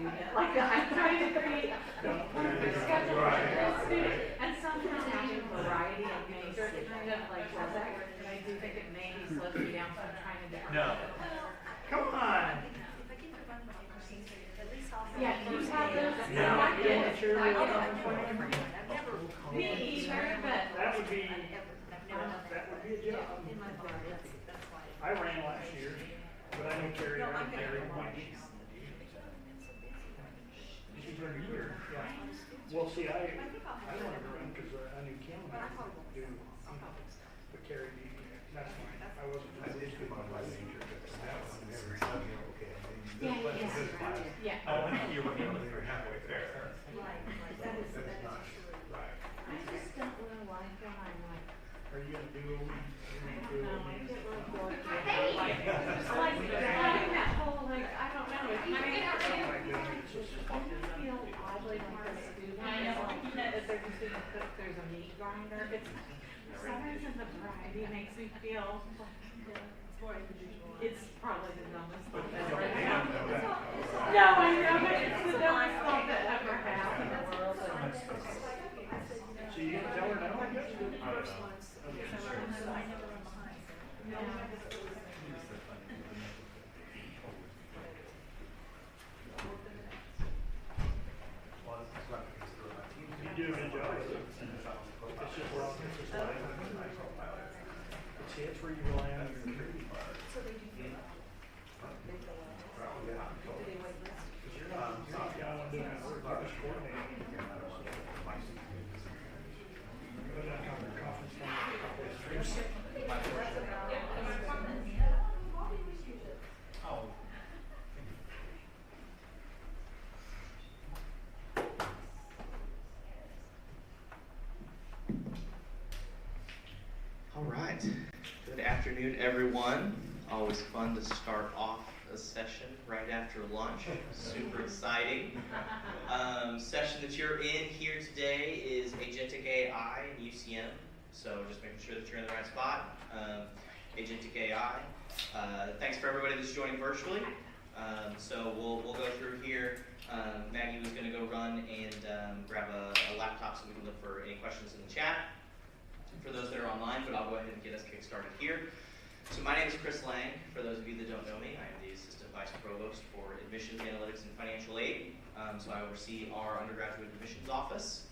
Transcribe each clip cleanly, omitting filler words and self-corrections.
student. Like I'm trying to create a perfect schedule for every student, and somehow having variety of majors kind of like does that. And I do think it maybe slows me down from trying to do. No. Come on. Yeah, you have those. No, I you get want it. to share I with get us? it. Me either, but. That would be a job. I ran last year, but I know Carrie won. She's been a year, yeah. Well, see, I wanted to run because I knew Kim would do, but Carrie beat me. That's fine. I wasn't. I did come on my major, but that was never okay. Yeah. Oh, you were halfway there. That is not right. I just don't really like when I'm like, Are you gonna do a week? no, I get real bored. Like having that whole like, I don't know. I mean, I feel oddly like a student. I know, that there's a student that there's a meat grinder. It's for some reason the variety makes me feel. It's probably the dumbest thought ever. No, I know, but it's the dumbest thought that ever happened in the world. So you gonna tell her now, I guess? You do a good job. It's just where I'll get this line. See, it's where you rely on your creative part. All right. Good afternoon, everyone. Always fun to start off a session right after lunch. Super exciting. Session that you're in here today is Agentic AI and UCM. So just making sure that you're in the right spot. Agentic AI. Thanks for everybody that's joining virtually. So we'll go through here. Maggie was going to go run and grab a laptop so we can look for any questions in the chat for those that are online, but I'll go ahead and get us kick-started here. So my name is Chris Lang. For those of you that don't know me, I am the Assistant Vice Provost for Admissions, Analytics, and Financial Aid. So I oversee our undergraduate admissions office.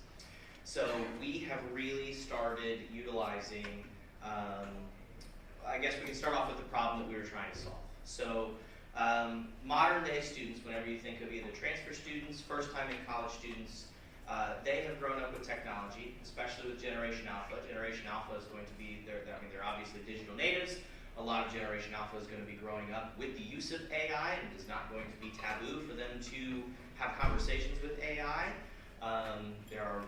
So we have really started utilizing, I guess we can start off with the problem that we were trying to solve. So modern day students, whenever you think of either transfer students, first time in college students, they have grown up with technology, especially with Generation Alpha. Generation Alpha is going to be, they're obviously digital natives. A lot of Generation Alpha is going to be growing up with the use of AI, and it is not going to be taboo for them to have conversations with AI. There are,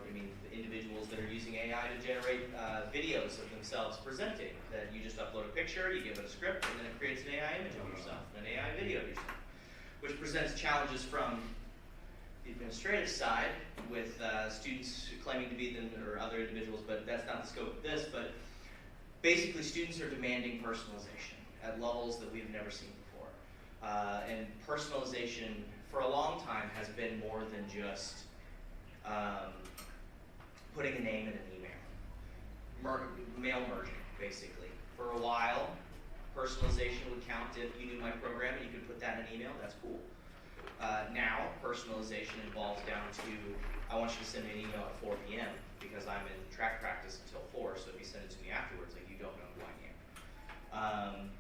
individuals that are using AI to generate videos of themselves presenting, that you just upload a picture, you give it a script, and then it creates an AI image of yourself, an AI video of yourself, which presents challenges from the administrative side with students claiming to be them or other individuals, but that's not the scope of this. But basically, students are demanding personalization at levels that we've never seen before. And personalization for a long time has been more than just putting a name in an email. Mail merging, basically. For a while, personalization would count if you knew my program and you could put that in an email. That's cool. Now, personalization involves down to, I want you to send me an email at 4 p.m. because I'm in track practice until 4, so if you send it to me afterwards, like, you don't know who I am.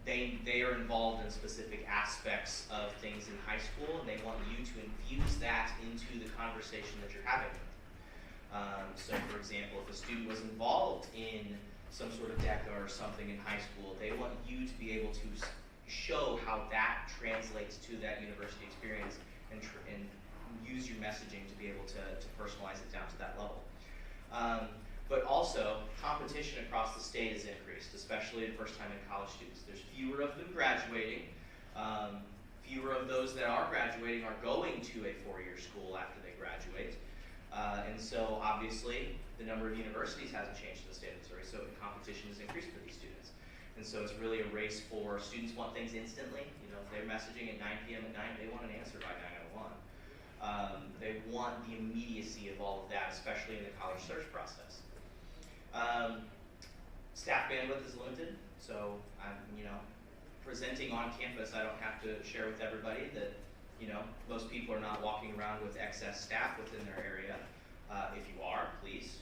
They are involved in specific aspects of things in high school, and they want you to infuse that into the conversation that you're having with them. So, for example, if a student was involved in some sort of DECA or something in high school, they want you to be able to show how that translates to that university experience and use your messaging to be able to personalize it down to that level. But also, competition across the state has increased, especially in first-time in college students. There's fewer of them graduating. Fewer of those that are graduating are going to a four-year school after they graduate. And so, obviously, the number of universities hasn't changed in the state of Missouri, so the competition has increased for these students. And so it's really a race for students want things instantly. You know, if they're messaging at 9 p.m. at night, they want an answer by 9:01. want the immediacy of all of that, especially in the college search process. Staff bandwidth is limited, so I'm, presenting on campus, I don't have to share with everybody that, most people are not walking around with excess staff within their area. If you are, please,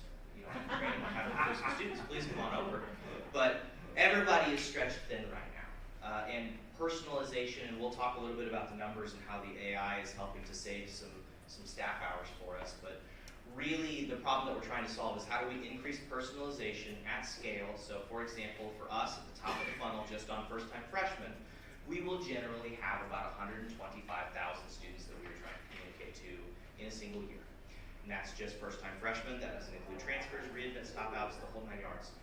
training on how to recruit some students, please come on over. But everybody is stretched thin right now. And personalization, and we'll talk a little bit about the numbers and how the AI is helping to save some staff hours for us. But really, the problem that we're trying to solve is how do we increase personalization at scale. So for example, for us at the top of the funnel, just on first-time freshmen, we will generally have about 125,000 students that we are trying to communicate to in a single year. And that's just first-time freshmen. That doesn't include transfers, readmits, stop-outs, the whole 9 yards,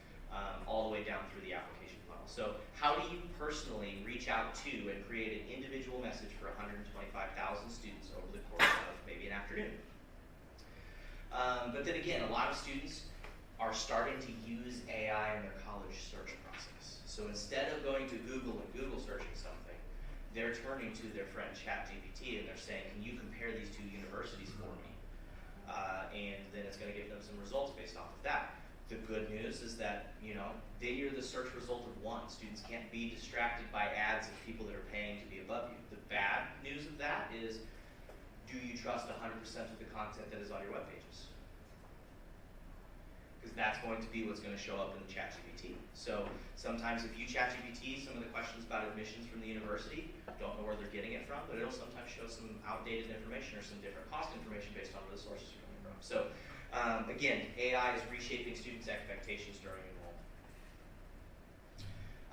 all the way down through the application funnel. So how do you personally reach out to and create an individual message for 125,000 students over the course of maybe an afternoon? But then again, a lot of students are starting to use AI in their college search process. So instead of going to Google and Google searching something, they're turning to their friend ChatGPT and they're saying, can you compare these two universities for me? And then it's going to give them some results based off of that. The good news is that, then you're the search result of one. Students can't be distracted by ads of people that are paying to be above you. The bad news of that is, do you trust 100% of the content that is on your web pages? Because that's going to be what's going to show up in the ChatGPT. So sometimes if you ChatGPT some of the questions about admissions from the university, don't know where they're getting it from, but it'll sometimes show some outdated information or some different cost information based on where the sources are coming from. So again, AI is reshaping students' expectations during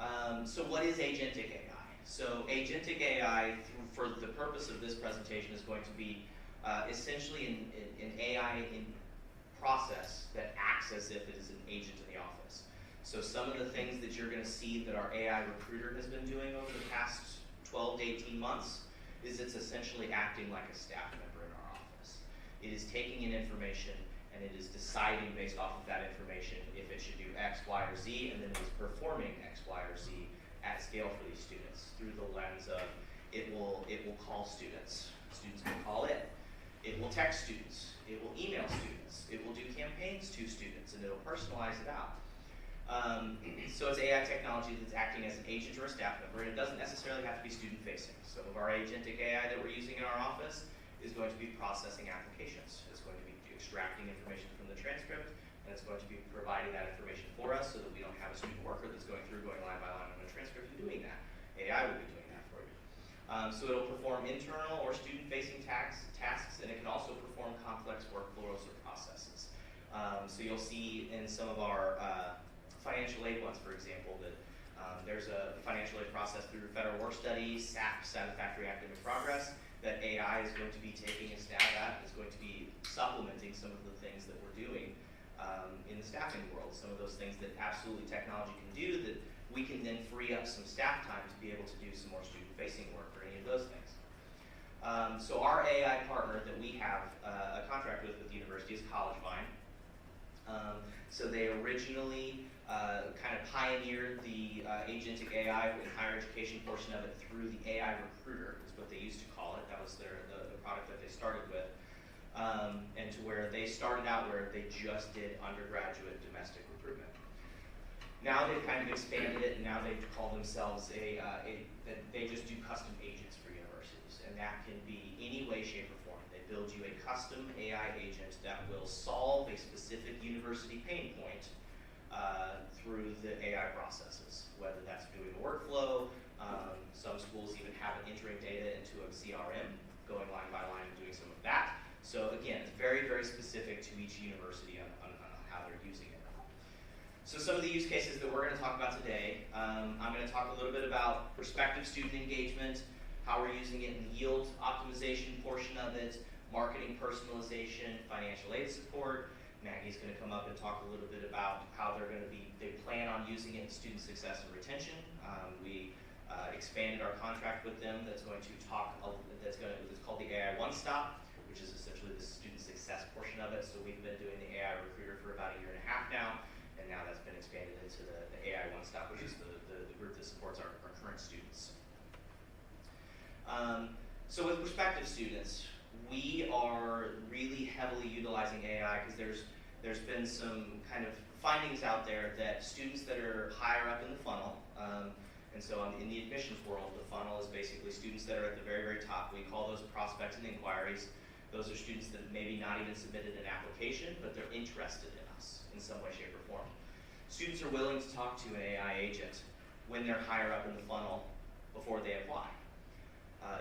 enrollment. So what is Agentic AI? So Agentic AI, for the purpose of this presentation, is going to be essentially an AI process that acts as if it is an agent in the office. So some of the things that you're going to see that our AI recruiter has been doing over the past 12 to 18 months is it's essentially acting like a staff member in our office. It is taking in information and it is deciding based off of that information if it should do X, Y, or Z, and then it is performing X, Y, or Z at scale for these students through the lens of it will call students. Students will call it. It will text students. It will email students. It will do campaigns to students, and it'll personalize it out. So it's AI technology that's acting as an agent or a staff member, and it doesn't necessarily have to be student-facing. Some of our agentic AI that we're using in our office is going to be processing applications. It's going to be extracting information from the transcript, and it's going to be providing that information for us so that we don't have a student worker that's going line by line on a transcript and doing that. AI will be doing that for you. So it'll perform internal or student-facing tasks, and it can also perform complex workflows or processes. So you'll see in some of our financial aid ones, for example, that there's a financial aid process through federal work studies, SAP, Satisfactory Academic Progress, that AI is going to be taking a stab at, is going to be supplementing some of the things that we're doing in the staffing world, some of those things that absolutely technology can do that we can then free up some staff time to be able to do some more student-facing work or any of those things. So our AI partner that we have a contract with the university is CollegeVine. So they originally kind of pioneered the agentic AI in higher education portion of it through the AI recruiter, is what they used to call it. That was the product that they started with. And to where they started out where they just did undergraduate domestic recruitment. Now they've kind of expanded it, and now they call themselves that they just do custom agents for universities, and that can be any way, shape, or form. They build you a custom AI agent that will solve a specific university pain point through the AI processes, whether that's doing a workflow. Some schools even have it entering data into a CRM, going line by line and doing some of that. So again, it's very, very specific to each university on how they're using it. So some of the use cases that we're going to talk about today, I'm going to talk a little bit about prospective student engagement, how we're using it in the yield optimization portion of it, marketing personalization, financial aid support. Maggie's going to come up and talk a little bit about how they plan on using it in student success and retention. We expanded our contract with them that's going to talk, it's called the AI One Stop, which is essentially the student success portion of it. So we've been doing the AI recruiter for about 1.5 years now, and now that's been expanded into the AI One Stop, which is the group that supports our current students. So with prospective students, we are really heavily utilizing AI because there's been some kind of findings out there that students that are higher up in the funnel, and so in the admissions world, the funnel is basically students that are at the very, very top. We call those prospects and inquiries. Those are students that maybe not even submitted an application, but they're interested in us in some way, shape, or form. Students are willing to talk to an AI agent when they're higher up in the funnel before they apply.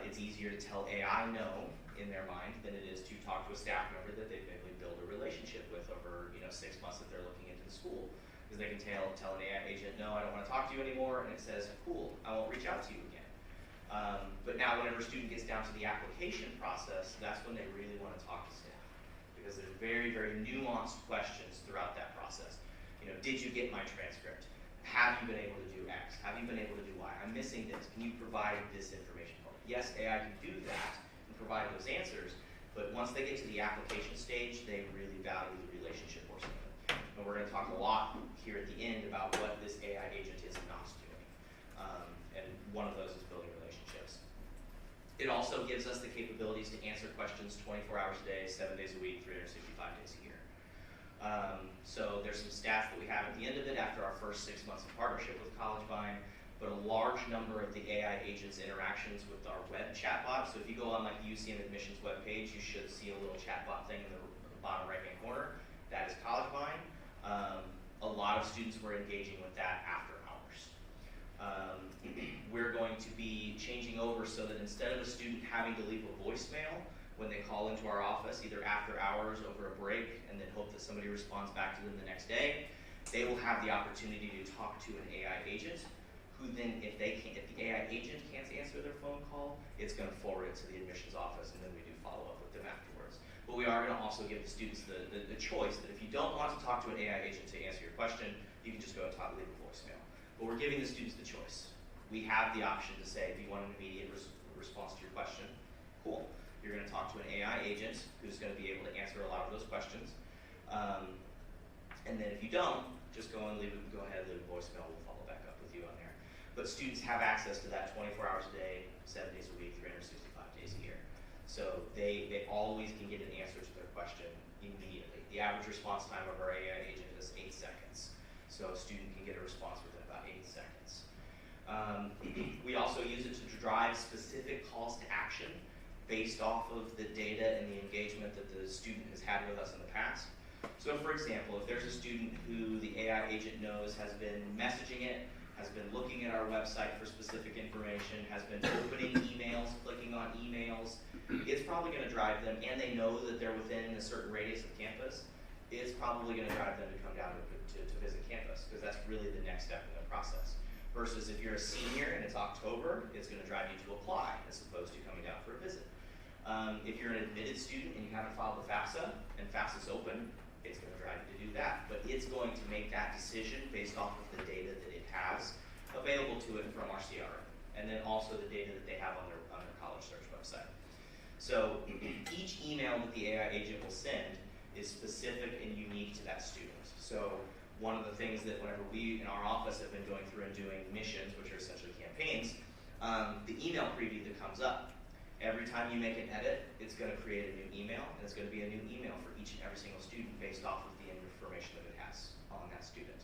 It's easier to tell AI no in their mind than it is to talk to a staff member that they've maybe built a relationship with over 6 months that they're looking into the school. Because they can tell an AI agent, no, I don't want to talk to you anymore, and it says, cool, I won't reach out to you again. But now whenever a student gets down to the application process, that's when they really want to talk to staff. Because there's very, very nuanced questions throughout that process. Did you get my transcript? Have you been able to do X? Have you been able to do Y? I'm missing this. Can you provide this information for me? Yes, AI can do that and provide those answers, but once they get to the application stage, they really value the relationship portion of it. And we're going to talk a lot here at the end about what this AI agent is not doing. And one of those is building relationships. It also gives us the capabilities to answer questions 24 hours a day, 7 days a week, 365 days a year. So there's some stats that we have at the end of it after our first 6 months of partnership with CollegeVine, but a large number of the AI agent's interactions with our web chatbot. So if you go on like the UCM admissions webpage, you should see a little chatbot thing in the bottom right-hand corner. That is CollegeVine. A lot of students were engaging with that after hours. We're going to be changing over so that instead of a student having to leave a voicemail when they call into our office, either after hours, over a break, and then hope that somebody responds back to them the next day, they will have the opportunity to talk to an AI agent, who then, if the AI agent can't answer their phone call, it's going to forward it to the admissions office, and then we do follow up with them afterwards. But we are going to also give the students the choice that if you don't want to talk to an AI agent to answer your question, you can just go and leave a voicemail. But we're giving the students the choice. We have the option to say, do you want an immediate response to your question? Cool. You're going to talk to an AI agent who's going to be able to answer a lot of those questions. And then if you don't, just go ahead and leave a voicemail. We'll follow back up with you on there. But students have access to that 24 hours a day, 7 days a week, 365 days a year. So they always can get an answer to their question immediately. The average response time of our AI agent is 8 seconds. So a student can get a response within about 8 seconds. We also use it to drive specific calls to action based off of the data and the engagement that the student has had with us in the past. So for example, if there's a student who the AI agent knows has been messaging it, has been looking at our website for specific information, has been opening emails, clicking on emails, it's probably going to drive them, and they know that they're within a certain radius of campus, it's probably going to drive them to come down to visit campus, because that's really the next step in the process. Versus if you're a senior and it's October, it's going to drive you to apply as opposed to coming down for a visit. If you're an admitted student and you haven't filed the FAFSA and FAFSA's open, it's going to drive you to do that. But it's going to make that decision based off of the data that it has available to it from our CRM, and then also the data that they have on their college search website. So each email that the AI agent will send is specific and unique to that student. So one of the things that whenever we in our office have been going through and doing missions, which are essentially campaigns, the email preview that comes up, every time you make an edit, it's going to create a new email, and it's going to be a new email for each and every single student based off of the information that it has on that student.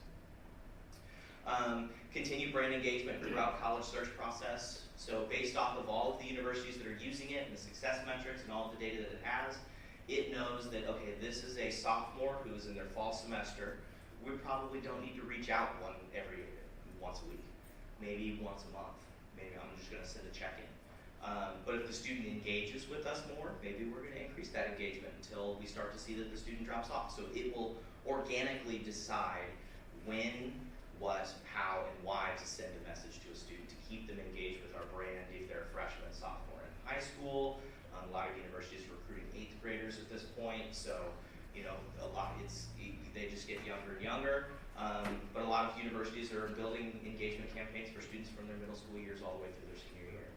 Continue brand engagement throughout college search process. So based off of all of the universities that are using it and the success metrics and all of the data that it has, it knows that, okay, this is a sophomore who is in their fall semester. We probably don't need to reach out once a week, maybe once a month. Maybe I'm just going to send a check-in. But if the student engages with us more, maybe we're going to increase that engagement until we start to see that the student drops off. So it will organically decide when, what, how, and why to send a message to a student to keep them engaged with our brand if they're a freshman and sophomore in high school. A lot of universities are recruiting 8th graders at this point, so they just get younger and younger. But a lot of universities are building engagement campaigns for students from their middle school years all the way through their senior year.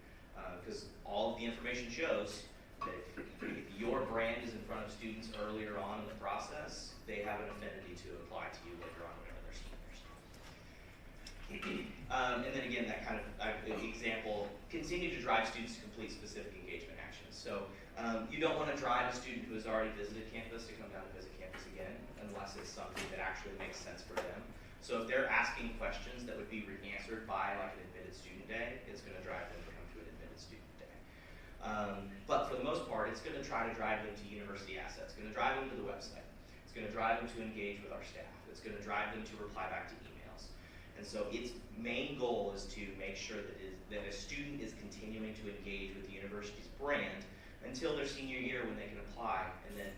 Because all of the information shows that if your brand is in front of students earlier on in the process, they have an affinity to apply to you later on whenever they're seniors. And then again, that kind of example, continue to drive students to complete specific engagement actions. So You don't want to drive a student who has already visited campus to come down to visit campus again, unless it's something that actually makes sense for them. So if they're asking questions that would be answered by like an admitted student day, it's going to drive them to come to an admitted student day. But for the most part, it's going to try to drive them to university assets. It's going to drive them to the website. It's going to drive them to engage with our staff. It's going to drive them to reply back to emails. And so its main goal is to make sure that a student is continuing to engage with the university's brand until their senior year when they can apply, and then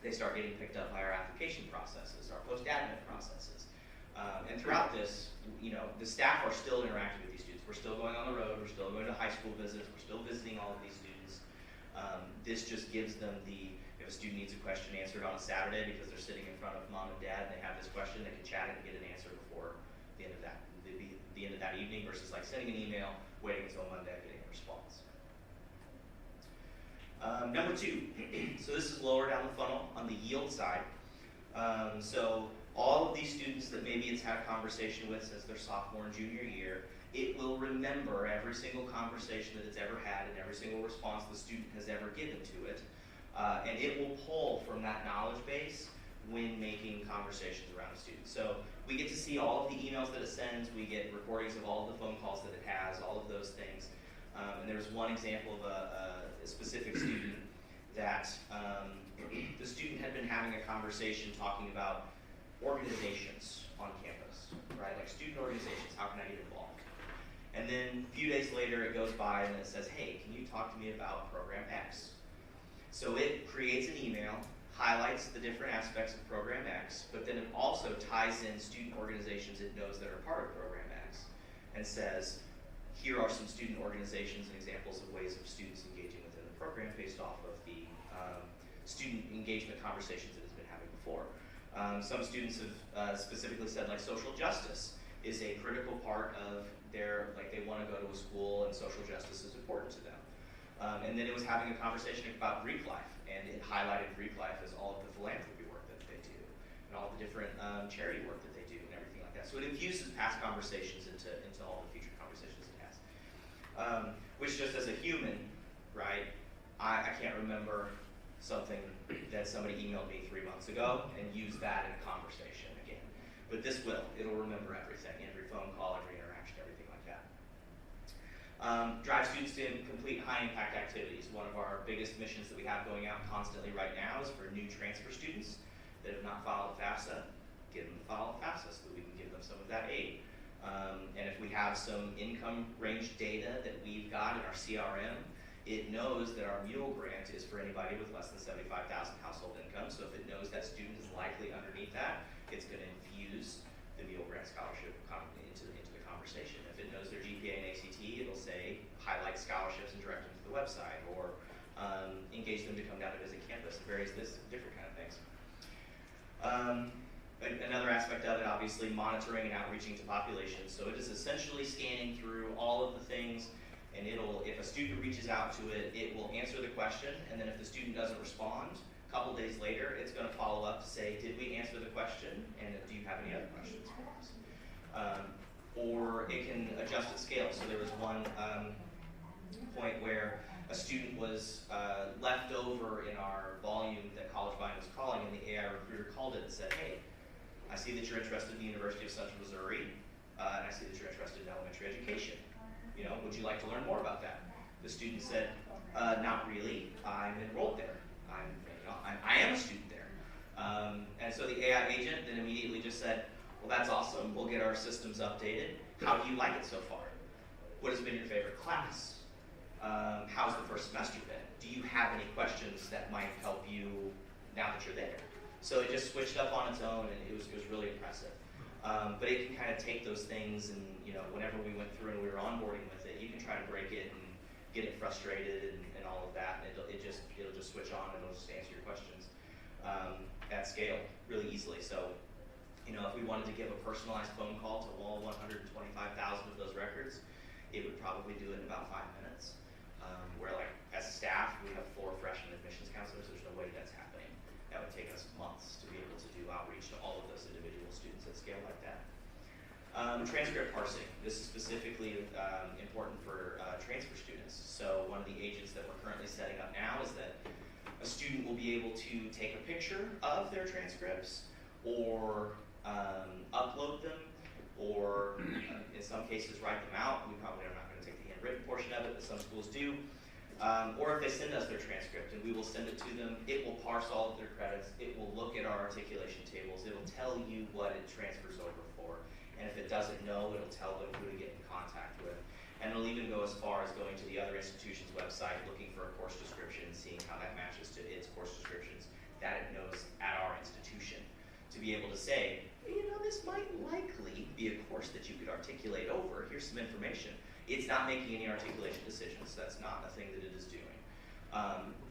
they start getting picked up by our application processes, our post-admit processes. And throughout this, the staff are still interacting with these students. We're still going on the road, we're still going to high school visits, we're still visiting all of these students. This just gives them if a student needs a question answered on a Saturday because they're sitting in front of mom and dad and they have this question, they can chat it and get an answer before the end of that evening versus like sending an email, waiting until Monday, getting a response. Number 2, so this is lower down the funnel on the yield side. So all of these students that maybe it's had a conversation with since their sophomore and junior year, it will remember every single conversation that it's ever had and every single response the student has ever given to it. And it will pull from that knowledge base when making conversations around a student. So we get to see all of the emails that it sends, we get recordings of all of the phone calls that it has, all of those things. And there's one example of a specific student that the student had been having a conversation talking about organizations on campus, right? Like student organizations, how can I get involved? And then a few days later it goes by and it says, hey, can you talk to me about program X? So it creates an email, highlights the different aspects of program X, but then it also ties in student organizations it knows that are part of program X and says, here are some student organizations and examples of ways of students engaging within the program based off of the student engagement conversations that it's been having before. Some students have specifically said like social justice is a critical part of their, like they want to go to a school and social justice is important to them. And then it was having a conversation about Greek life, and it highlighted Greek life as all of the philanthropy work that they do and all the different charity work that they do and everything like that. So it infuses past conversations into all the future conversations it has. Which just as a human, right, I can't remember something that somebody emailed me 3 months ago and use that in a conversation again. But this will. It'll remember everything, every phone call, every interaction, everything like that. Drive students to complete high-impact activities. One of our biggest missions that we have going out constantly right now is for new transfer students that have not filed FAFSA. Get them to file FAFSA so that we can give them some of that aid. And if we have some income range data that we've got in our CRM, it knows that our mule grant is for anybody with less than 75,000 household income. So if it knows that student is likely underneath that, it's going to infuse the mule grant scholarship into the conversation. If it knows their GPA and ACT, it'll say highlight scholarships and direct them to the website, or engage them to come down to visit campus, and various different kind of things. Another aspect of it, obviously, monitoring and outreaching to populations. So it is essentially scanning through all of the things, and if a student reaches out to it, it will answer the question, and then if the student doesn't respond, a couple days later, it's going to follow up to say, did we answer the question, and do you have any other questions for us? Or it can adjust its scale. So there was one point where a student was left over in our volume that College Vine was calling, and the AI recruiter called it and said, hey, I see that you're interested in the University of Central Missouri, and I see that you're interested in elementary education. Would you like to learn more about that? The student said, not really. I'm enrolled there. I am a student there. And so the AI agent then immediately just said, well, that's awesome. We'll get our systems updated. How do you like it so far? What has been your favorite class? How's the first semester been? Do you have any questions that might help you now that you're there? So it just switched up on its own, and it was really impressive. But it can kind of take those things, and whenever we went through and we were onboarding with it, you can try to break it and get it frustrated and all of that, and it'll just switch on and it'll just answer your questions at scale really easily. So, if we wanted to give a personalized phone call to all 125,000 of those records, it would probably do it in about 5 minutes. Where as a staff, we have 4 freshman admissions counselors, there's no way that's happening. That would take us months to be able to do outreach to all of those individual students at scale like that. Transcript parsing. This is specifically important for transfer students. So one of the agents that we're currently setting up now is that a student will be able to take a picture of their transcripts or upload them, or in some cases write them out. We probably are not going to take the handwritten portion of it, but some schools do. Or if they send us their transcript and we will send it to them, it will parse all of their credits, it will look at our articulation tables, it'll tell you what it transfers over for, and if it doesn't know, it'll tell them who to get in contact with. And it'll even go as far as going to the other institution's website, looking for a course description, seeing how that matches to its course descriptions that it knows at our institution. To be able to say, you know, this might likely be a course that you could articulate over. Here's some information. It's not making any articulation decisions. That's not a thing that it is doing.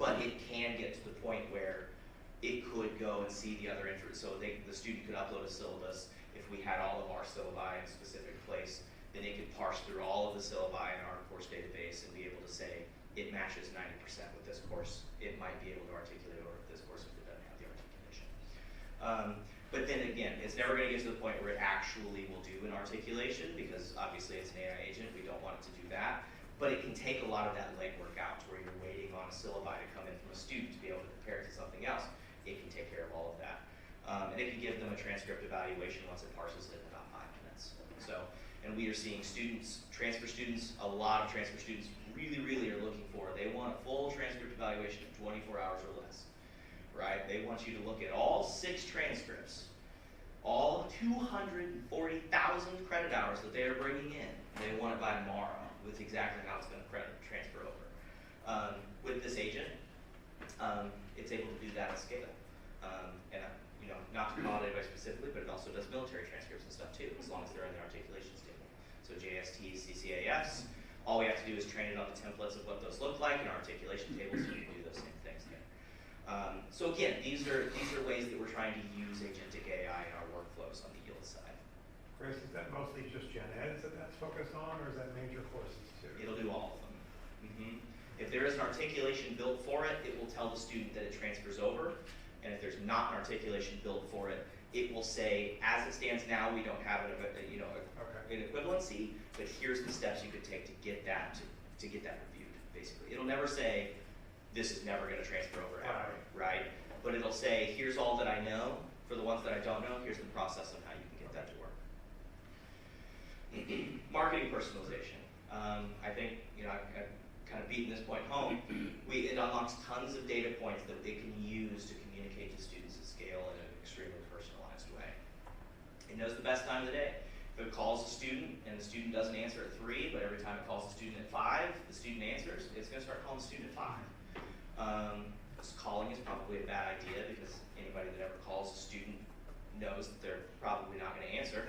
But it can get to the point where it could go and see the other entries. So the student could upload a syllabus. If we had all of our syllabi in a specific place, then it could parse through all of the syllabi in our course database and be able to say, it matches 90% with this course. It might be able to articulate over this course if it doesn't have the articulation. But then again, it's never going to get to the point where it actually will do an articulation, because obviously it's an AI agent. We don't want it to do that. But it can take a lot of that legwork out to where you're waiting on a syllabi to come in from a student to be able to compare it to something else. It can take care of all of that. And it can give them a transcript evaluation once it parses it in about 5 minutes. So, and we are seeing students, transfer students, a lot of transfer students really are looking for, they want a full transcript evaluation in 24 hours or less. Right? They want you to look at all 6 transcripts, all 240,000 credit hours that they are bringing in. They want it by tomorrow with exactly how it's going to transfer over. With this agent, it's able to do that at scale. And you know, not to call it anybody specifically, but it also does military transcripts and stuff too, as long as they're in the articulations table. So JSTs, CCAFs, all we have to do is train it on the templates of what those look like in our articulation tables, so you can do those same things there. So again, these are ways that we're trying to use Agentic AI in our workflows on the yield side. Chris, is that mostly just gen eds that that's focused on, or is that major courses too? It'll do all of them. If there is an articulation built for it, it will tell the student that it transfers over. And if there's not an articulation built for it, it will say, as it stands now, we don't have an equivalency, but here's the steps you could take to get that reviewed. Basically, it'll never say this is never going to transfer over ever, right? But it'll say, here's all that I know. For the ones that I don't know, here's the process of how you can get that to work. Marketing personalization. I think, you know, I've kind of beaten this point home. It unlocks tons of data points that it can use to communicate to students at scale in an extremely personalized way. It knows the best time of the day. If it calls a student and the student doesn't answer at 3, but every time it calls a student at 5, the student answers, it's going to start calling the student at 5. Calling is probably a bad idea, because anybody that ever calls a student knows that they're probably not going to answer.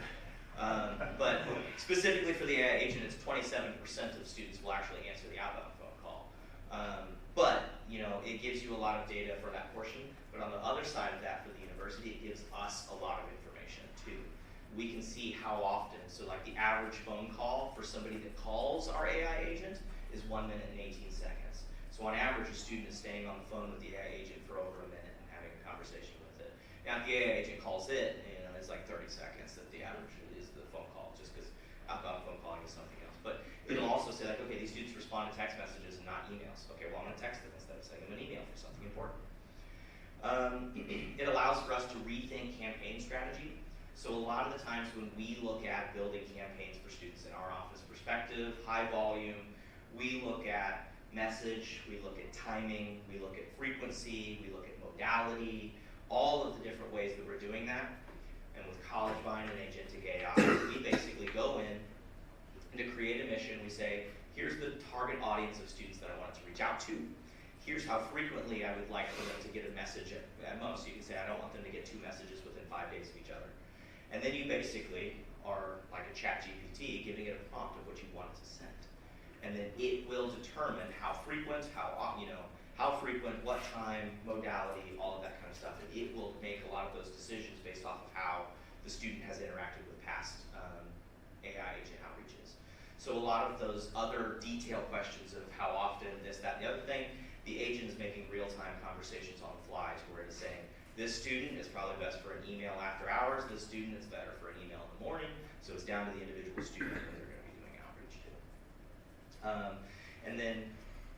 But specifically for the AI agent, it's 27% of students will actually answer the outbound phone call. But you know, it gives you a lot of data for that portion. But on the other side of that, for the university, it gives us a lot of information too. We can see how often. So like the average phone call for somebody that calls our AI agent is 1 minute and 18 seconds. So on average, a student is staying on the phone with the AI agent for over a minute and having a conversation with it. Now, if the AI agent calls it, you know, it's like 30 seconds that the average is the phone call, just because outbound phone calling is something else. But it'll also say like, okay, these students respond to text messages and not emails. Okay, well, I'm going to text them instead of sending them an email for something important. It allows for us to rethink campaign strategy. So a lot of the times when we look at building campaigns for students in our office perspective, high volume, we look at message, we look at timing, we look at frequency, we look at modality, all of the different ways that we're doing that. And with CollegeVine and Agentic AI, we basically go in and to create a mission, we say, here's the target audience of students that I want it to reach out to. Here's how frequently I would like for them to get a message at most. You can say, I don't want them to get 2 messages within 5 days of each other. And then you basically are like a chat GPT, giving it a prompt of what you want it to send. And then it will determine how frequent, what time, modality, all of that kind of stuff. And it will make a lot of those decisions based off of how the student has interacted with past AI agent outreaches. So a lot of those other detailed questions of how often, this, that, and the other thing, the agent is making real-time conversations on the fly to where it is saying, this student is probably best for an email after hours, this student is better for an email in the morning. So it's down to the individual student that they're going to be doing outreach to. And then,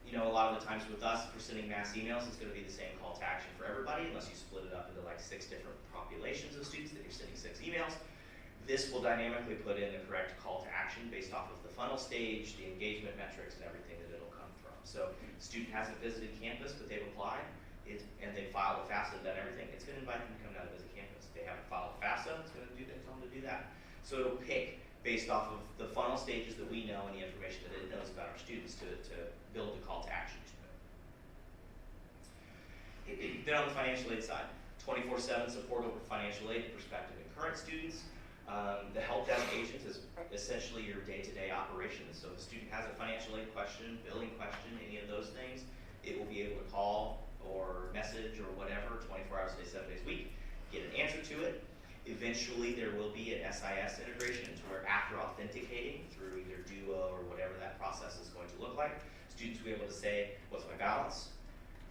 you know, a lot of the times with us, if we're sending mass emails, it's going to be the same call to action for everybody, unless you split it up into like 6 different populations of students, then you're sending 6 emails. This will dynamically put in the correct call to action based off of the funnel stage, the engagement metrics, and everything that it'll come from. So, student hasn't visited campus, but they've applied, and they filed a FAFSA and done everything, it's going to invite them to come down to visit campus. If they haven't filed a FAFSA, it's going to tell them to do that. So it'll pick based off of the funnel stages that we know and the information that it knows about our students to build the call to action to it. Then on the financial aid side, 24/7 support over financial aid, prospective and current students. The help desk agent is essentially your day-to-day operations. So if a student has a financial aid question, billing question, any of those things, it will be able to call or message or whatever 24 hours a day, 7 days a week, get an answer to it. Eventually there will be an SIS integration to where after authenticating through either Duo or whatever that process is going to look like, students will be able to say, what's my balance?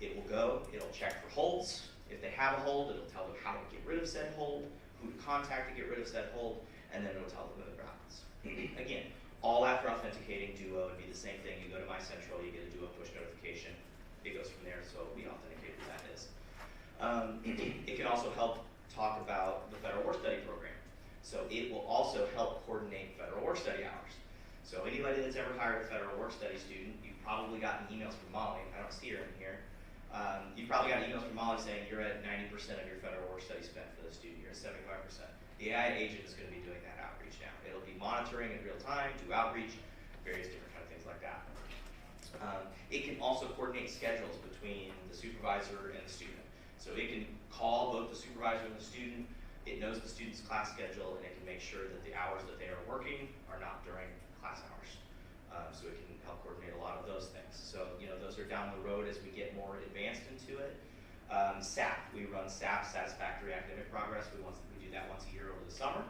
It will go, it'll check for holds. If they have a hold, it'll tell them how to get rid of said hold, who to contact to get rid of said hold, and then it'll tell them the balance. Again, all after authenticating Duo would be the same thing. You go to My Central, you get a Duo push notification. It goes from there, so we authenticate who that is. It can also help talk about the federal work study program. So it will also help coordinate federal work study hours. So anybody that's ever hired a federal work study student, you've probably gotten emails from Molly. I don't see her in here. You've probably got emails from Molly saying you're at 90% of your federal work study spent for the student, you're at 75%. The AI agent is going to be doing that outreach now. It'll be monitoring in real time, do outreach, various different kind of things like that. It can also coordinate schedules between the supervisor and the student. So it can call both the supervisor and the student, it knows the student's class schedule, and it can make sure that the hours that they are working are not during class hours. So it can help coordinate a lot of those things. So, you know, those are down the road as we get more advanced into it. SAP, we run SAP, Satisfactory Academic Progress. We do that once a year over the summer.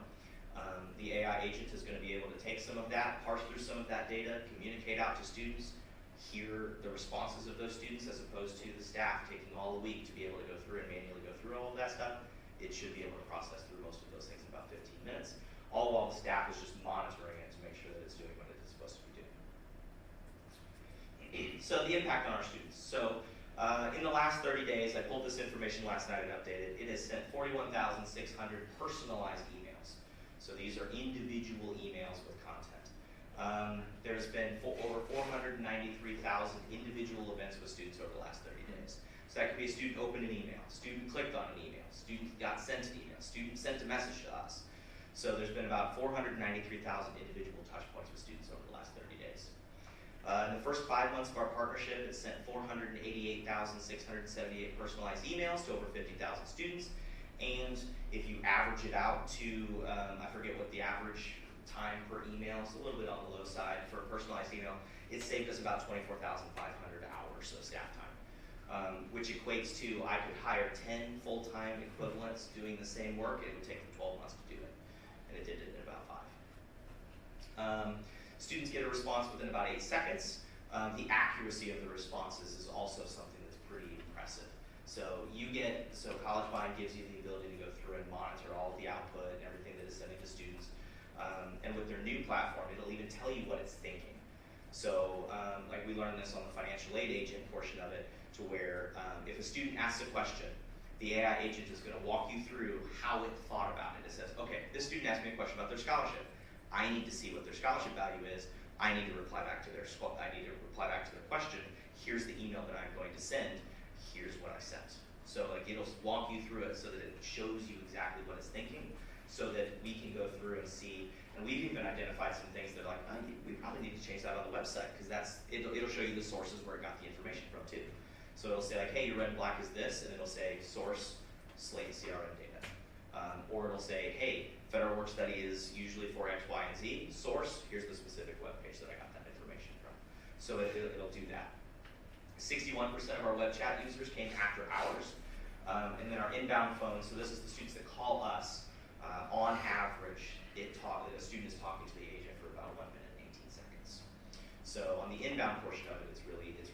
The AI agent is going to be able to take some of that, parse through some of that data, communicate out to students, hear the responses of those students as opposed to the staff taking all the week to be able to go through and manually go through all of that stuff. It should be able to process through most of those things in about 15 minutes, all while the staff is just monitoring it to make sure that it's doing what it is supposed to be doing. So the impact on our students. So in the last 30 days, I pulled this information last night and updated. It has sent 41,600 personalized emails. So these are individual emails with content. There's been over 493,000 individual events with students over the last 30 days. So that could be a student opened an email, student clicked on an email, student got sent an email, student sent a message to us. So there's been about 493,000 individual touch points with students over the last 30 days. In the first 5 months of our partnership, it sent 488,678 personalized emails to over 50,000 students. And if you average it out to, I forget what the average time per email is, a little bit on the low side for a personalized email, it saved us about 24,500 hours of staff time, which equates to I could hire 10 full-time equivalents doing the same work. It would take them 12 months to do it, and it did it in about 5. Students get a response within about 8 seconds. The accuracy of the responses is also something that's pretty impressive. So College Mind gives you the ability to go through and monitor all of the output and everything that is sending to students. And with their new platform, it'll even tell you what it's thinking. So like we learned this on the financial aid agent portion of it, to where if a student asks a question, the AI agent is going to walk you through how it thought about it. It says, okay, this student asked me a question about their scholarship. I need to see what their scholarship value is. I need to reply back to their question. Here's the email that I'm going to send. Here's what I sent. So like it'll walk you through it so that it shows you exactly what it's thinking, so that we can go through and see. And we've even identified some things that like, we probably need to change that on the website, because it'll show you the sources where it got the information from too. So it'll say like, hey, your red and black is this, and it'll say source Slate CRM data. Or it'll say, hey, federal work study is usually for X, Y, and Z. Source, here's the specific web page that I got that information from. So it'll do that. 61% of our web chat users came after hours. And then our inbound phone, so this is the students that call us. On average, a student is talking to the agent for about 1 minute and 18 seconds. So on the inbound portion of it, it's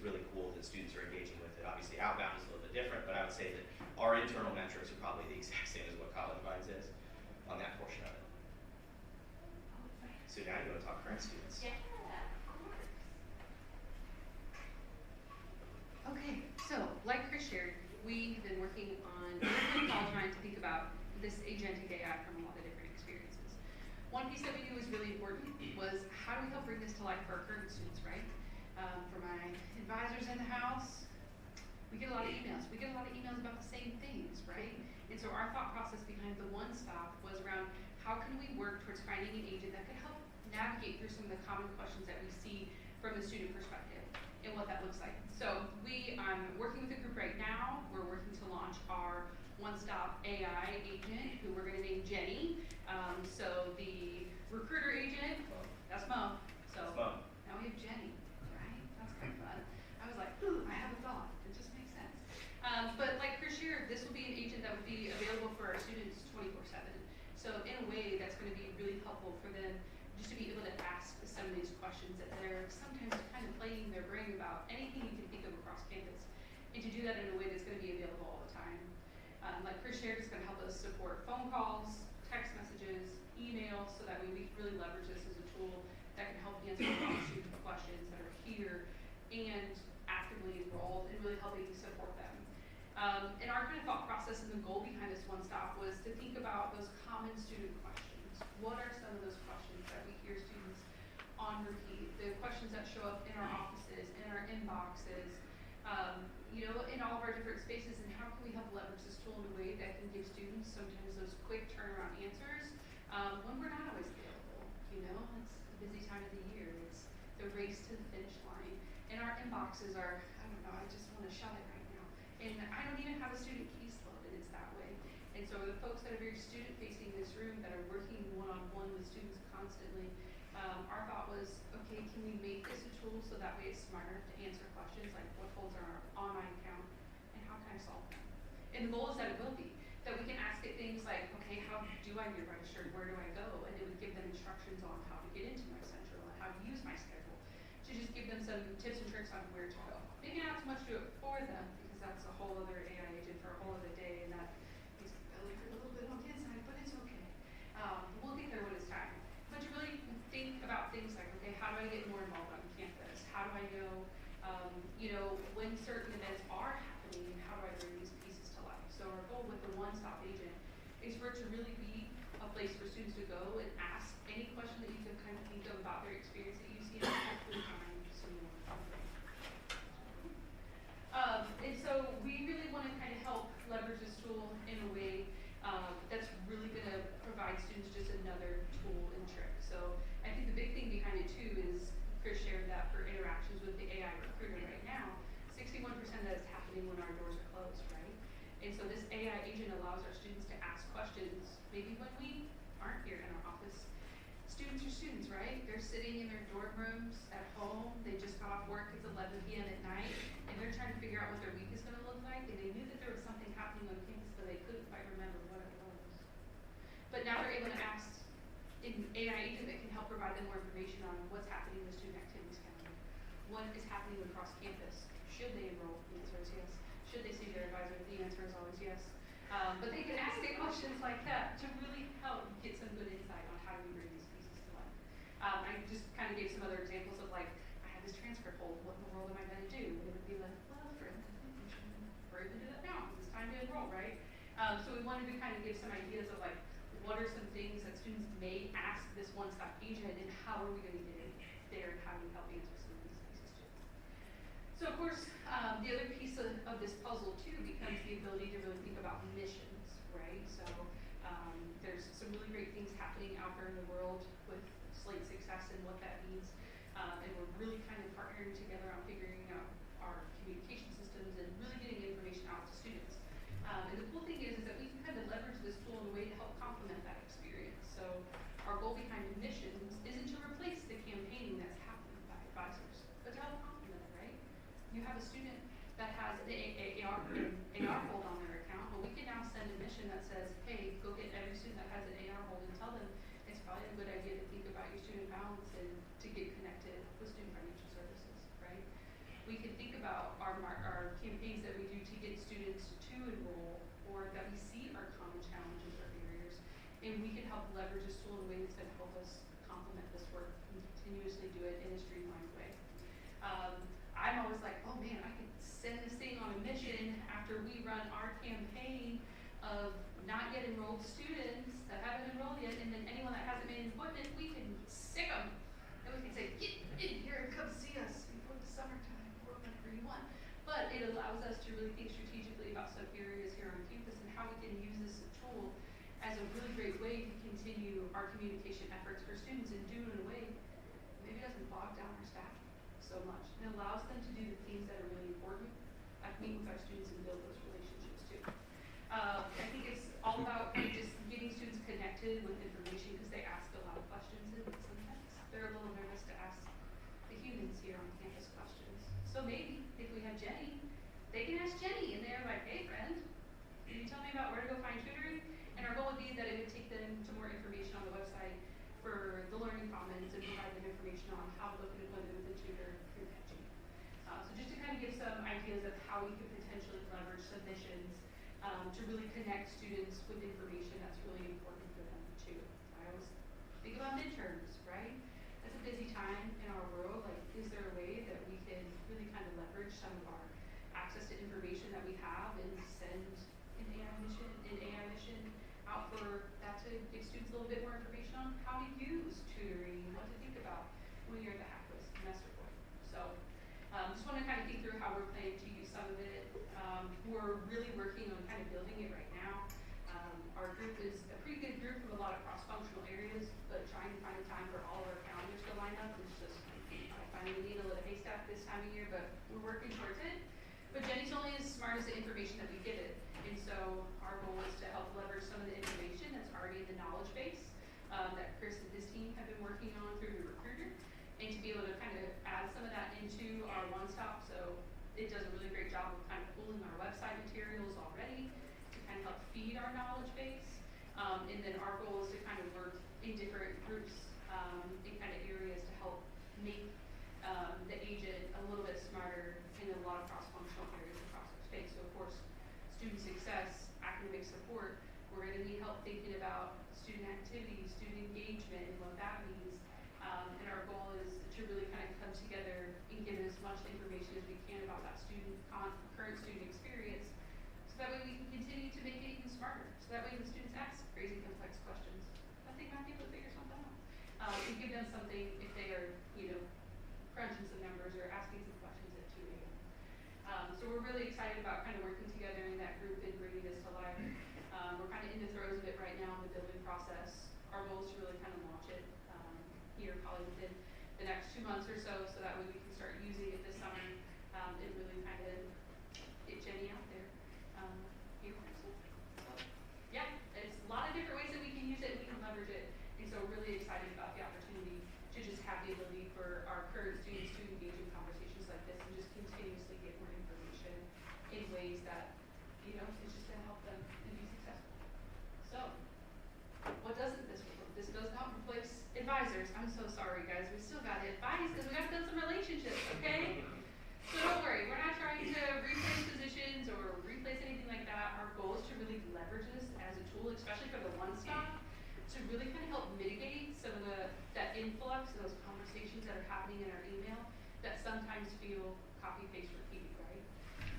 really cool that students are engaging with it. Obviously, outbound is a little bit different, but I would say that our internal metrics are probably the exact same as what College Minds is on that portion of it. So now you want to talk current students. Yeah. Okay, so like Chris shared, we've been working on all trying to think about this agentic AI from a lot of different experiences. One piece that we knew was really important was how do we help bring this to life for our current students, right? For my advisors in the house, we get a lot of emails. We get a lot of emails about the same things, right? And so our thought process behind the one stop was around how can we work towards finding an agent that could help navigate through some of the common questions that we see from the student perspective and what that looks like. So I'm working with a group right now. We're working to launch our one-stop AI agent, who we're going to name Jenny. So the recruiter agent, that's Mo. So now we have Jenny, right? That's kind of fun. I was like, ooh, I have a thought. It just makes sense. But like Chris shared, this will be an agent that would be available for our students 24/7. So in a way, that's going to be really helpful for them just to be able to ask some of these questions that they're sometimes kind of playing their brain about anything you can think of across campus, and to do that in a way that's going to be available all the time. Like Chris shared, it's going to help us support phone calls, text messages, emails, so that way we can really leverage this as a tool that can help answer a lot of student questions that are here and actively enrolled and really helping support them. And our kind of thought process and the goal behind this one stop was to think about those common student questions. What are some of those questions that we hear students on repeat? The questions that show up in our offices, in our inboxes, in all of our different spaces, and how can we help leverage this tool in a way that can give students sometimes those quick turnaround answers when we're not always available. It's a busy time of the year. It's the race to the finish line. And our inboxes are, I don't know, I just want to shout it right now. And I don't even have a student caseload, and it's that way. And so the folks that are very student-facing in this room, that are working one-on-one with students constantly, our thought was, okay, can we make this a tool so that way it's smart enough to answer questions like what holds are on my account and how can I solve them? And the goal is that it will be, that we can ask it things like, okay, how do I get registered? Where do I go? And it would give them instructions on how to get into my central and how to use my schedule, to just give them some tips and tricks on where to go. Maybe not so much do it for them, because that's a whole other AI agent for a whole other day, and that makes me feel like a little bit on the inside, but it's okay. We'll get there when it's time. But to really think about things like, okay, how do I get more involved on campus? How do I know, when certain events are happening, and how do I bring these pieces to life? So our goal with the one-stop agent is for it to really be a place for students to go and ask any question that you can kind of think of about their experience at UCM, and hopefully find some more. And so we really want to kind of help leverage this tool in a way that's really going to provide students just another tool and trick. So I think the big thing behind it too is Chris shared that for interactions with the AI recruiter right now, 61% of that is happening when our doors are closed, right? And so this AI agent allows our students to ask questions maybe when we aren't here in our office. Students are students, right? They're sitting in their dorm rooms at home. They just got off work. It's 11 p.m. at night, and they're trying to figure out what their week is going to look like. And they knew that there was something happening on campus, but they couldn't quite remember what it was. But now they're able to ask an AI agent that can help provide them more information on what's happening in the student activities calendar. What is happening across campus? Should they enroll? The answer is yes. Should they see their advisor? The answer is always yes. But they can ask it questions like that to really help get some good insight on how do we bring these pieces to life. I just kind of gave some other examples of like, I have this transfer hold. What in the world am I going to do? And it would be like, well, friend, hurry to do that now because it's time to enroll, right? So we wanted to kind of give some ideas of like, what are some things that students may ask this one-stop agent, and how are we going to get it there, and how do we help answer some of these pieces too? So of course, the other piece of this puzzle too becomes the ability to really think about missions, right? So there's some really great things happening out there in the world with Slate Success and what that means, and we're really kind of partnering together on figuring out our communication systems and really getting information out to students. And the cool thing is that we can kind of leverage this tool in a way to help complement that experience. So our goal behind missions isn't to replace the campaigning that's happening by advisors, but to help complement it, right? You have a student that has an AR hold on their account, but we can now send a mission that says, hey, go get every student that has an AR hold and tell them it's probably a good idea to think about your student balance and to get connected with student financial services, right? We can think about our campaigns that we do to get students to enroll, or that we see our common challenges or barriers, and we can help leverage this tool in a way that's going to help us complement implement this work and continuously do it in a streamlined way. I'm always like, oh man, I can send this thing on a mission after we run our campaign of not yet enrolled students that haven't enrolled yet, and then anyone that hasn't made an appointment, we can sick them. And we can say, get in here and come see us before the summertime or whenever you want. But it allows us to really think strategically about some areas here on campus and how we can use this tool as a really great way to continue our communication efforts for students and do it in a way that maybe doesn't bog down our staff so much. It allows them to do the things that are really important, like meet with our students and build those relationships too. I think it's all about kind of just getting students connected with information because they ask a lot of questions and sometimes they're a little nervous to ask the humans here on campus questions. So maybe if we have Jenny, they can ask Jenny and they're like, hey friend, can you tell me about where to go find tutoring? And our goal would be that it would take them to more information on the website for the learning commons and provide them information on how to look at appointment with a tutor through Maggie. So just to kind of give some ideas of how we could potentially leverage submissions to really connect students with information that's really important for them too. I always think about midterms, right? That's a busy time in our world. Like, is there a way that we can really kind of leverage some of our access to information that we have and send an AI mission out for that to give students a little bit more information on how to use tutoring, what to think about when you're at the halfway semester point. So just want to kind of think through how we're planning to use some of it. We're really working on kind of building it right now. Our group is a pretty good group from a lot of cross-functional areas, but trying to find a time for all of our calendars to line up is just finding the needle in a haystack this time of year, but we're working towards it. But Jenny's only as smart as the information that we give it. And so our goal is to help leverage some of the information that's already in the knowledge base that Chris and his team have been working on through the recruiter, and to be able to kind of add some of that into our one-stop. So it does a really great job of kind of pulling our website materials already to kind of help feed our knowledge base. And then our goal is to kind of work in different groups in kind of areas to help make the agent a little bit smarter in a lot of cross-functional areas across our space. So of course, student success, academic support, we're going to need help thinking about student activities, student engagement, and what that means. And our goal is to really kind of come together and give as much information as we can about that current student experience, so that way we can continue to make it even smarter. So that way when students ask crazy complex questions, I think might be able to figure something out. And give them something if they are, crunching some numbers or asking some questions at 2 a.m. So we're really excited about kind of working together in that group and bringing this to life. We're kind of in the throes of it right now in the building process. Our goal is to really kind of launch it here probably within the next 2 months or so that way we can start using it this summer and really kind of get Jenny out there here. Yeah, it's a lot of different ways that we can use it and we can leverage it. And so we're really excited about the opportunity to just have the ability for our current students to engage in conversations like this and just continuously get more information in ways that, it's just going to help them and be successful. So, what doesn't this work? This does not replace advisors. I'm so sorry, guys. We still got to advise because we got to build some relationships, okay? So don't worry. We're not trying to replace positions or replace anything like that. Our goal is to really leverage this as a tool, especially for the one-stop, to really kind of help mitigate some of that influx of those conversations that are happening in our email that sometimes feel copy-paste repeat, right?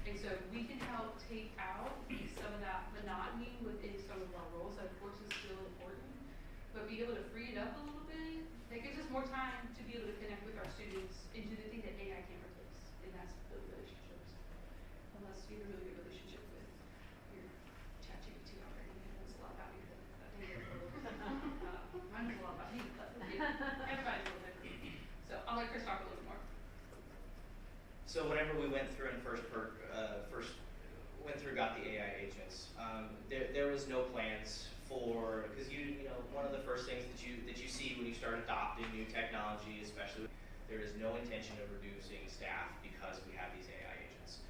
And so we can help take out some of that monotony within some of our roles that of course is still important, but be able to free it up a little bit. That gives us more time to be able to connect with our students and do the thing that AI can't replace, and that's build relationships. Unless you have a really good relationship with your ChatGPT already, and knows a lot about you. Mine knows a lot about me, but everybody's a little different. So I'll let Chris talk a little bit more. So whenever we went through and first got the AI agents, there was no plans for, because one of the first things that you see when you start adopting new technology, especially, there is no intention of reducing staff because we have these AI agents.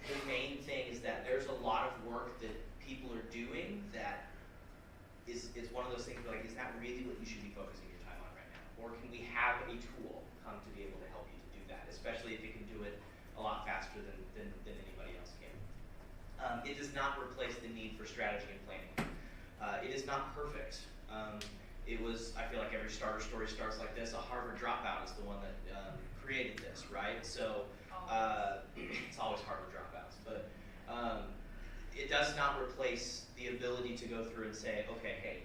The main thing is that there's a lot of work that people are doing that is one of those things where, like, is that really what you should be focusing your time on right now? Or can we have a tool come to be able to help you to do that, especially if it can do it a lot faster than anybody else can? It does not replace the need for strategy and planning. It is not perfect. it was, I feel like every starter story starts like this. A Harvard dropout is the one that created this, right? So it's always Harvard dropouts, but it does not replace the ability to go through and say, okay, hey,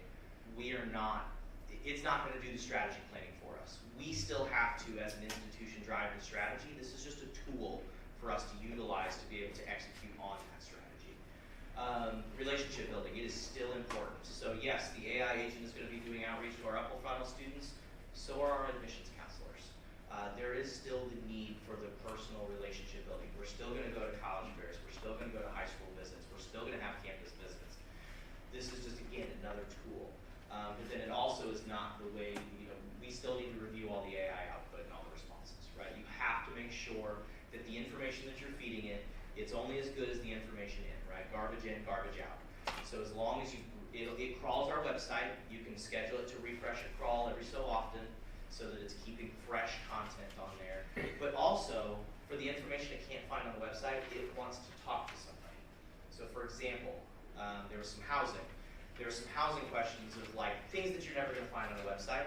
it's not going to do the strategy planning for us. We still have to, as an institution, drive the strategy. This is just a tool for us to utilize to be able to execute on that strategy. Relationship building, it is still important. So yes, the AI agent is going to be doing outreach to our upper funnel students. So are our admissions counselors. There is still the need for the personal relationship building. We're still going to go to college fairs. We're still going to go to high school visits. We're still going to have campus visits. This is just, again, another tool. But then it also is not the way, we still need to review all the AI output and all the responses, right? You have to make sure that the information that you're feeding it, it's only as good as the information in, right? Garbage in, garbage out. So as long as it crawls our website, you can schedule it to refresh a crawl every so often so that it's keeping fresh content on there. But also, for the information it can't find on the website, it wants to talk to somebody. So for example, there was some housing. There were some housing questions of like things that you're never going to find on the website.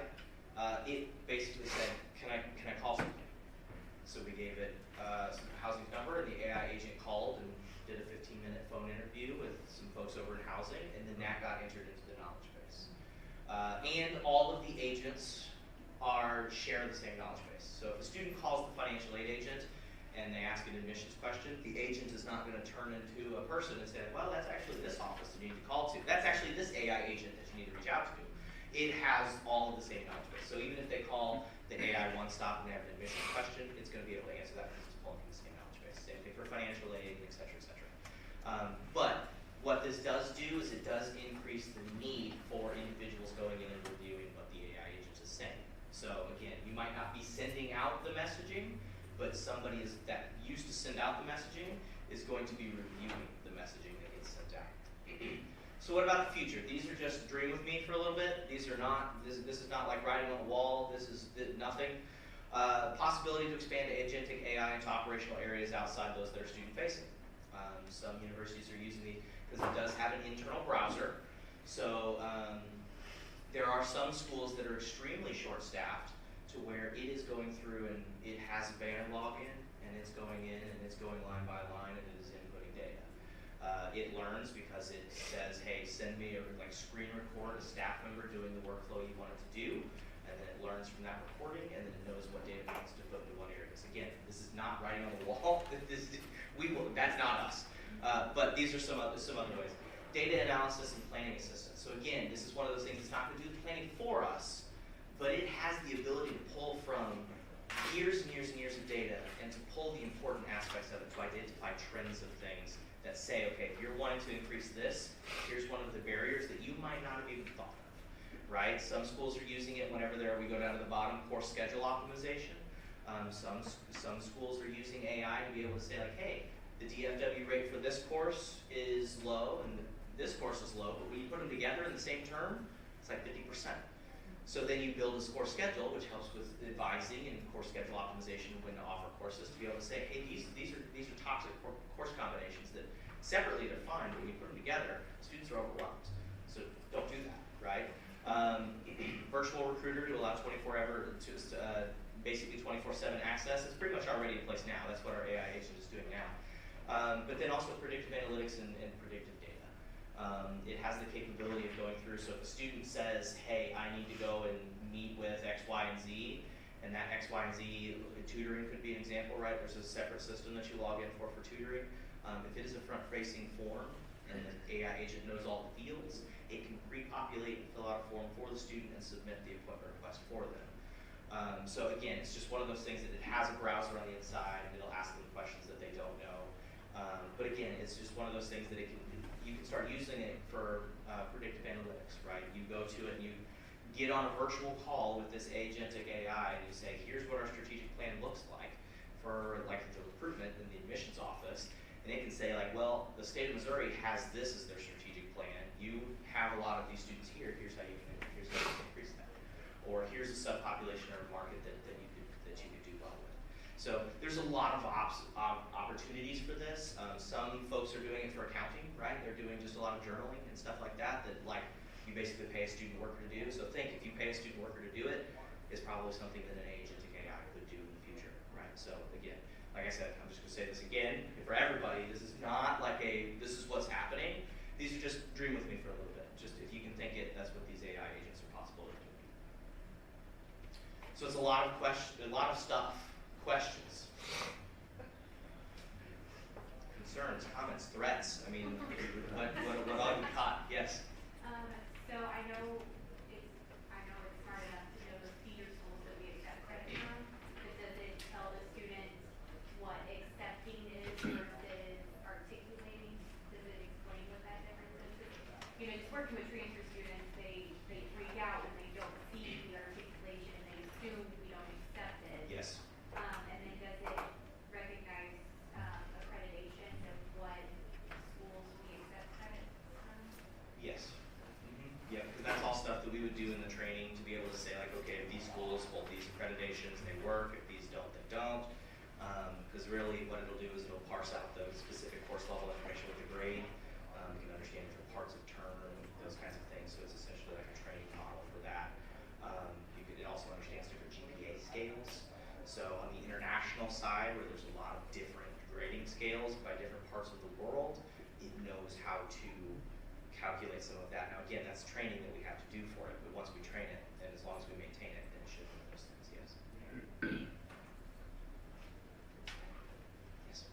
It basically said, can I call somebody? So we gave it some housing number, and the AI agent called and did a 15-minute phone interview with some folks over in housing, and then that got entered into the knowledge base. And all of the agents share the same knowledge base. So if a student calls the financial aid agent and they ask an admissions question, the agent is not going to turn into a person and say, well, that's actually this office that you need to call to. That's actually this AI agent that you need to reach out to. It has all of the same knowledge base. So even if they call the AI one-stop and they have an admission question, it's going to be able to answer that because it's pulling from the same knowledge base. Same thing for financial aid, et cetera, et cetera. But what this does do is it does increase the need for individuals going in and reviewing what the AI agent is saying. So again, you might not be sending out the messaging, but somebody that used to send out the messaging is going to be reviewing the messaging that gets sent out. So what about the future? These are just dream with me for a little bit. These are not, this is not like writing on the wall. This is nothing. Possibility to expand Agentic AI into operational areas outside those that are student facing. Some universities are using because it does have an internal browser. So there are some schools that are extremely short-staffed to where it is going through and it has a banner login and it's going in and it's going line by line and it is inputting data. It learns because it says, hey, send me a screen record a staff member doing the workflow you want it to do, and then it learns from that recording and then it knows what data it wants to put into one area. So again, this is not writing on the wall. That's not us. But these are some other ways. Data analysis and planning assistance. So again, this is one of those things that's not going to do the planning for us, but it has the ability to pull from years and years and years of data and to pull the important aspects of it to identify trends of things that say, okay, if you're wanting to increase this, here's one of the barriers that you might not have even thought of, right? Some schools are using it whenever we go down to the bottom, course schedule optimization. Some schools are using AI to be able to say like, hey, the DFW rate for this course is low and this course is low, but when you put them together in the same term, it's like 50%. So then you build a course schedule, which helps with advising and course schedule optimization when to offer courses, to be able to say, hey, these are toxic course combinations that separately they're fine, but when you put them together, students are overwhelmed. So don't do that, right? Virtual recruiter to allow basically 24/7 access. It's pretty much already in place now. That's what our AI agent is doing now. But then also predictive analytics and predictive data. It has the capability of going through, so if a student says, hey, I need to go and meet with X, Y, and Z, and that X, Y, and Z, tutoring could be an example, right? There's a separate system that you log in for tutoring. If it is a front-facing form, and the AI agent knows all the fields, it can pre-populate and fill out a form for the student and submit the equipment request for them. So again, it's just one of those things that it has a browser on the inside, and it'll ask them questions that they don't know. But again, it's just one of those things that you can start using it for predictive analytics, right? You go to it and you get on a virtual call with this Agentic AI and you say, here's what our strategic plan looks like for like the recruitment in the admissions office. And it can say like, well, the state of Missouri has this as their strategic plan. You have a lot of these students here. Here's how you can increase that. Or here's a subpopulation or a market that you could do well with. So there's a lot of opportunities for this. Some folks are doing it for accounting, right? They're doing just a lot of journaling and stuff like that. That like you basically pay a student worker to do. So think, if you pay a student worker to do it, it's probably something that an agentic AI could do in the future, right? So again, like I said, I'm just gonna say this again, for everybody, this is not like this is what's happening. These are just, dream with me for a little bit. Just if you can think it, that's what these AI agents are possible of doing. So it's a lot of stuff, questions, concerns, comments, threats. I mean, what all you caught? Yes. So I know it's hard enough to know the feeder schools that we accept credit from, but does it tell the student what accepting is versus articulating? Does it explain what that difference is? You know, just working with transfer students, they freak out when they don't see the articulation and they assume we don't accept it. Yes. And then does it recognize accreditation of what schools we accept credit from? Yes. Yeah, because that's all stuff that we would do in the training to be able to say, like, okay, if these schools hold these accreditations, they work. If these don't, they don't. Because really what it'll do is it'll parse out the specific course level information with the grade. You can understand different parts of term, those kinds of things. So it's essentially like a training model for that. It also understands different GPA scales. So on the international side, where there's a lot of different grading scales by different parts of the world, it knows how to calculate some of that. Now again, that's training that we have to do for it, but once we train it, and as long as we maintain it, then it should know those things, yes. Yes.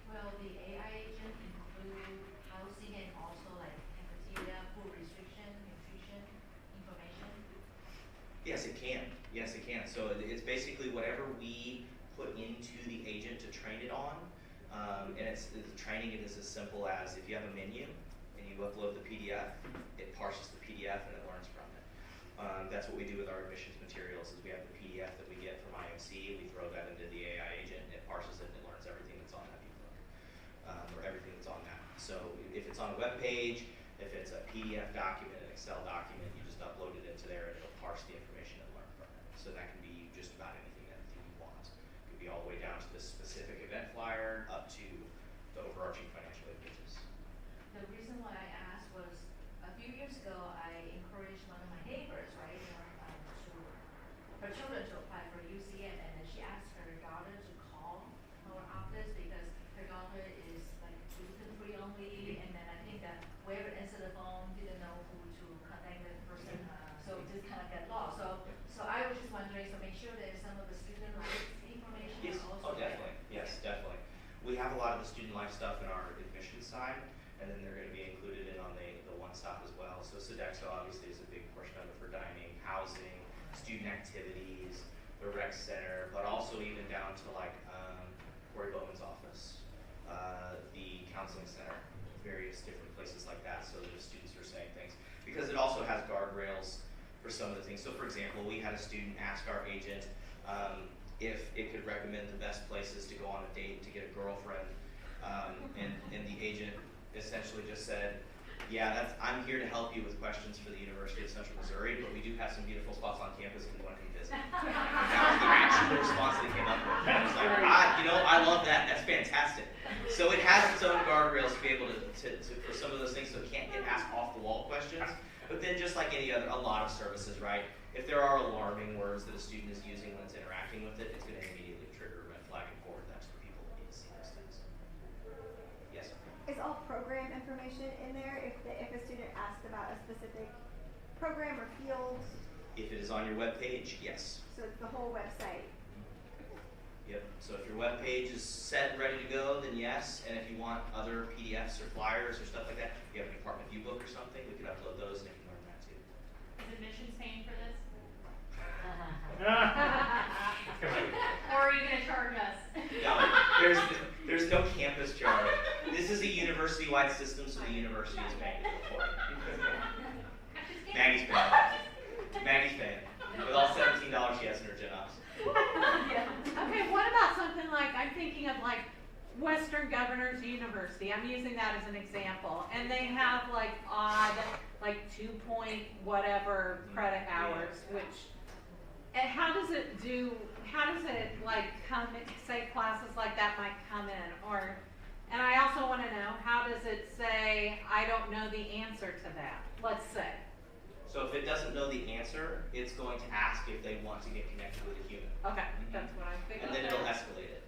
Will the AI agent include housing and also like cafeteria, food restriction, nutrition information? Yes, it can. Yes, it can. So it's basically whatever we put into the agent to train it on, and it's training it is as simple as if you have a menu, you upload the PDF, it parses the PDF and it learns from it. That's what we do with our admissions materials is we have the PDF that we get from IMC, we throw that into the AI agent, it parses it and it learns everything that's on that ebook, or everything that's on that. So if it's on a web page, if it's a PDF document, an Excel document, you just upload it into there and it'll parse the information and learn from it. So that can be just about anything you want. It could be all the way down to the specific event flyer up to the overarching financial aid pages. The reason why I asked was a few years ago I encouraged one of my neighbors, right, her children to apply for UCM, and then she asked her daughter to call our office because her daughter is like gluten free only, and then I think that whoever answered the phone didn't know who to contact the person, so just kind of got lost. So I was just wondering, so make sure that some of the student rights information Yes. is also there. Definitely. Yes, definitely. We have a lot of the student life stuff in our admissions side, and then they're going to be included in on the one stop as well. So Sodexo obviously is a big portion of it for dining, housing, student activities, the rec center, but also even down to like Corey Bowman's office, the counseling center, various different places like that, so that the students are saying things. Because it also has guardrails for some of the things. So for example, we had a student ask our agent if it could recommend the best places to go on a date to get a girlfriend, and the agent essentially just said, yeah, I'm here to help you with questions for the University of Central Missouri, but we do have some beautiful spots on campus if you want to come visit. That was the actual response that he came up with. And I was like, I love that. That's fantastic. So it has its own guardrails to be able to for some of those things, so it can't get asked off the wall questions. But then just like any other, a lot of services, right? If there are alarming words that a student is using when it's interacting with it, it's going to immediately trigger a red flag and forward that to the people that need to see those things. Yes? Is all program information in there if a student asked about a specific program or field? If it is on your web page, yes. So it's the whole website. Yep. So if your web page is set and ready to go, then yes. And if you want other PDFs or flyers or stuff like that, if you have a department view book or something, we can upload those and you can learn that too. Is admissions paying for this? Yeah. Or are you gonna charge us? No, there's no campus charge. This is a university-wide system, so the university is paying for it. Maggie's paying. Maggie's paying. With all $17 she has in her gen ops. Okay, what about something like, I'm thinking of like Western Governors University, I'm using that as an example, and they have like odd, like 2-point whatever credit hours, which, and how does it like come in, say classes like that might come in, or, and I also want to know, how does it say, I don't know the answer to that, let's say. So if it doesn't know the answer, it's going to ask if they want to get connected with a human. Okay, that's what I figured. And then it'll escalate it.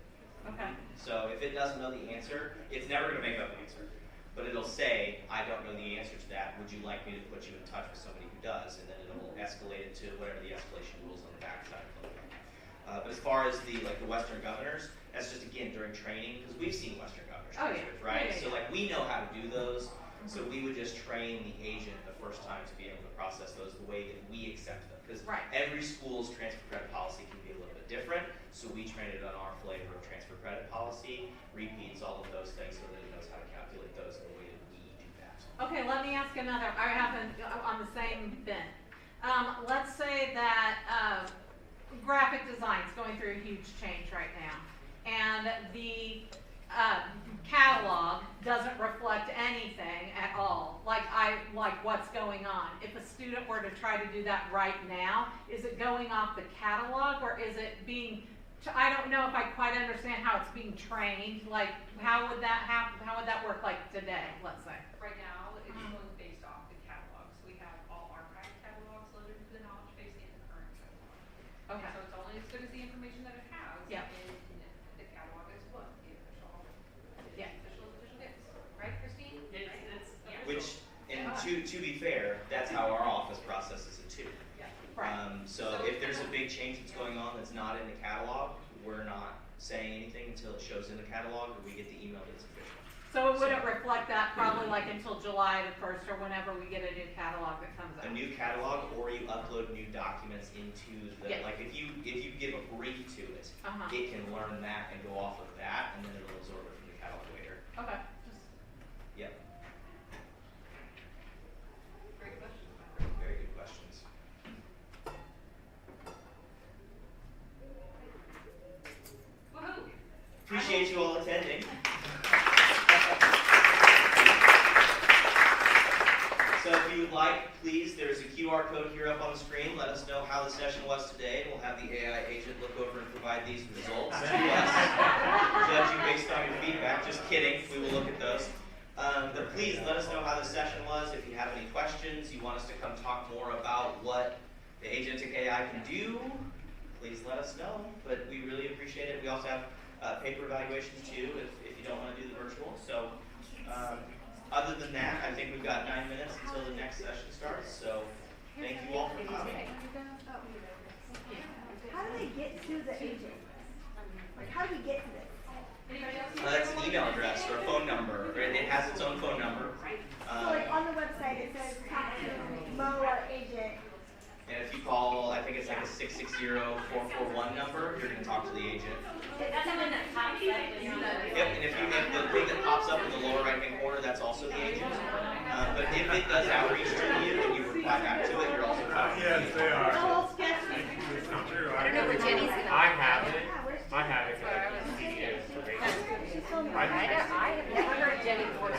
Okay. So if it doesn't know the answer, it's never going to make up an answer. But it'll say, I don't know the answer to that. Would you like me to put you in touch with somebody who does? And then it'll escalate it to whatever the escalation rules on the backside look like. But as far as the Western governors, that's just again during training, because we've seen Western governors Oh, yeah. transfers, right? Yeah, yeah, So yeah. like we know how to do those. So we would just train the agent the first time to be able to process those the way that we accept them. Because Right. every school's transfer credit policy can be a little bit different. So we train it on our flavor of transfer credit policy, repeats all of those things so that it knows how to calculate those in the way that we do that. Okay, let me ask another. I haven't on the same bin. Let's say that graphic design's going through a huge change right now, and the catalog doesn't reflect anything at all, like what's going on. If a student were to try to do that right now, is it going off the catalog, or is it being? I don't know if I quite understand how it's being trained. Like, how would that happen? How would that work? Like today, let's say. Right now, it's going based off the catalogs. We have all archive catalogs loaded into the knowledge base and the current catalog. Okay. And so it's only as good as the information that it has. Yeah. And the catalog is what? The official, Yeah. official is. Right, Christine? Yeah. Which, and to be fair, that's how our office processes it too. Yeah. Right. So if there's a big change that's going on that's not in the catalog, we're not saying anything until it shows in the catalog or we get the email that's official. So it wouldn't reflect that probably like until July the 1st or whenever we get a new catalog that comes out. A new catalog, or you upload new documents into the, Yeah. like if you give a brief to it, Uh-huh. it can learn that and go off of that, and then it'll absorb it from the catalog later. Okay. Yep, Great question. very good questions. Woohoo! Appreciate you all attending. So if you would like, please, there's a QR code here up on the screen. Let us know how the session was today. We'll have the AI agent look over and provide these results to us, judging based on your feedback. Just kidding, we will look at those. But please let us know how the session was. If you have any questions, you want us to come talk more about what the Agentic AI can do, please let us know. But we really appreciate it. We also have paper evaluations too, if you don't want to do the virtual. So other than that, I think we've got 9 minutes until the next session starts. So thank you all for coming. How do they get to the agent? Like, how do we get to this? It's an email address or a phone number. It has its own phone number. So like on the website it says talk to Mo, our agent. And if you call, I think it's like a 660-441 number, you're going to talk to the agent. That's the one that pops up when you're Yep, and if the thing that pops up in the lower right-hand corner, that's also the agent. But if it does outreach to you and you reply back to it, you're also talking to the Yes, agent. they are. Oh, sketchy. It's not true. I don't know where Jenny's gonna. I have it. Yeah, where's I have it because I can see it. she told me? I I have I have never heard Jenny before.